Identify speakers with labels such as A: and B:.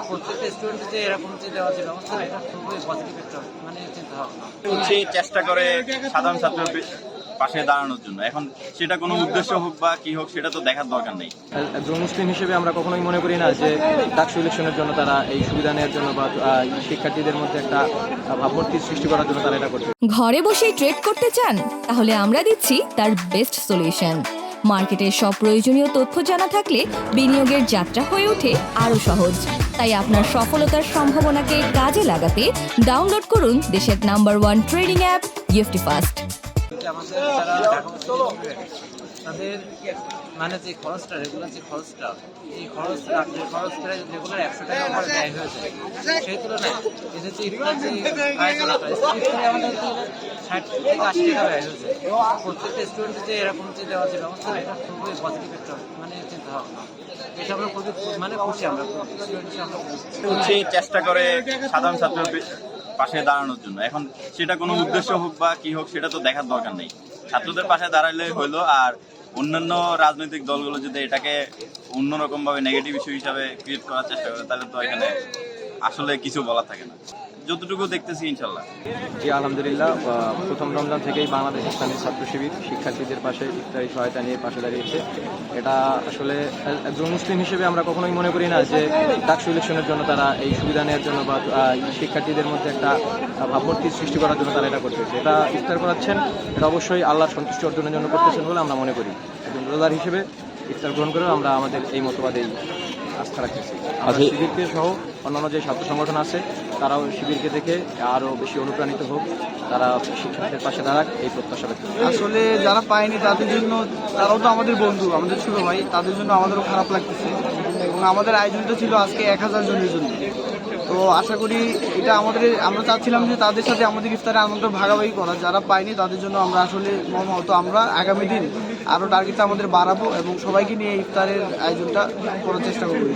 A: প্রত্যেকটা স্টুডেন্টকে যে এরকম যে দেওয়া যে ব্যবস্থা, এটা খুবই পজিটিভ একটা মানে চিন্তা ভাবনা।
B: চেষ্টা করে সাধারণ ছাত্রের পাশে দাঁড়ানোর জন্য। এখন সেটা কোনো উদ্দেশ্য হোক বা কি হোক সেটা তো দেখার দরকার নেই।
C: একজন মুসলিম হিসেবে আমরা কখনোই মনে করি না যে ডাকসু ইলেকশনের জন্য তারা এই সুবিধা নেওয়ার জন্য বা শিক্ষার্থীদের মধ্যে একটা ভাবমূর্তি সৃষ্টি করার জন্য তারা এটা করছে।
D: ঘরে বসেই ট্রেড করতে চান? তাহলে আমরা দিচ্ছি তার বেস্ট সলিউশন। মার্কেটের সব প্রয়োজনীয় তথ্য জানা থাকলে বিনিয়োগের যাত্রা হয়ে ওঠে আরও সহজ। তাই আপনার সফলতার সম্ভাবনাকে কাজে লাগাতে ডাউনলোড করুন দেশের নাম্বার 1 ট্রেডিং অ্যাপ গিফটি ফাস্ট।
A: আমাদের যারা ঢাকা তাদের মানে যে খরচটা, রেগুলার যে খরচটা, এই খরচ প্রায় রেগুলার 100 টাকা আমার ব্যয় হয়েছে। সেই তুলনায় এদের যে ইফতার যে আয়োজনটা, ইফতারে আমাদের 60 থেকে 80 টাকা ব্যয় হয়েছে। প্রত্যেকটা স্টুডেন্টকে যে এরকম যে দেওয়া যে ব্যবস্থা, এটা খুবই পজিটিভ একটা মানে চিন্তা ভাবনা। এটা আমরা খুবই মানে খুশি, আমরা
B: চেষ্টা করে সাধারণ ছাত্রের পাশে দাঁড়ানোর জন্য। এখন সেটা কোনো উদ্দেশ্য হোক বা কি হোক সেটা তো দেখার দরকার নেই। ছাত্রদের পাশে দাঁড়ালে হইলো। আর অন্যান্য রাজনৈতিক দলগুলো যদি এটাকে অন্যরকম ভাবে নেগেটিভ ইস্যু হিসাবে ক্রিয়েট করার চেষ্টা করে, তাহলে তো এখানে আসলে কিছু বলার থাকে না। যতটুকু দেখতেছি ইনশাল্লাহ।
C: জি আলহামদুলিল্লাহ, প্রথম রমজান থেকেই বাংলাদেশ ইসলামী ছাত্র শিবির শিক্ষার্থীদের পাশে ইফতারি সহায়তা নিয়ে পাশে দাঁড়িয়েছে। এটা আসলে একজন মুসলিম হিসেবে আমরা কখনোই মনে করি না যে ডাকসু ইলেকশনের জন্য তারা এই সুবিধা নেওয়ার জন্য বা শিক্ষার্থীদের মধ্যে একটা ভাবমূর্তি সৃষ্টি করার জন্য তারা এটা করতেছে। এটা ইফতার করাচ্ছেন, এটা অবশ্যই আল্লাহর সন্তুষ্টি অর্জনের জন্য করতেছেন বলে আমরা মনে করি। একজন রোজাদার হিসেবে ইফতার গ্রহণ করেও আমরা আমাদের এই মতবাদেই আস্থা রাখতেছি। আর শিবিরকে সহ অন্যান্য যে ছাত্র সংগঠন আছে তারাও শিবিরকে দেখে আরও বেশি অনুপ্রাণিত হোক, তারা শিক্ষার্থীদের পাশে দাঁড়াক, এই প্রত্যাশা ব্যক্ত করি।
E: আসলে যারা পায়নি তাদের জন্য, তারাও তো আমাদের বন্ধু, আমাদের ছোট ভাই, তাদের জন্য আমাদেরও খারাপ লাগতেছে। এবং আমাদের আয়োজনটা ছিল আজকে 1000 জনের জন্য। তো আশা করি এটা আমরা চাচ্ছিলাম যে তাদের সাথে আমাদের ইফতারে আনন্দ ভাগাভাগি করা। যারা পায়নি তাদের জন্য আমরা আসলে মর্মাহত। আমরা আগামী দিন আরও টার্গেটটা আমাদের বাড়াবো এবং সবাইকে নিয়ে ইফতারের আয়োজনটা করার চেষ্টা করবো।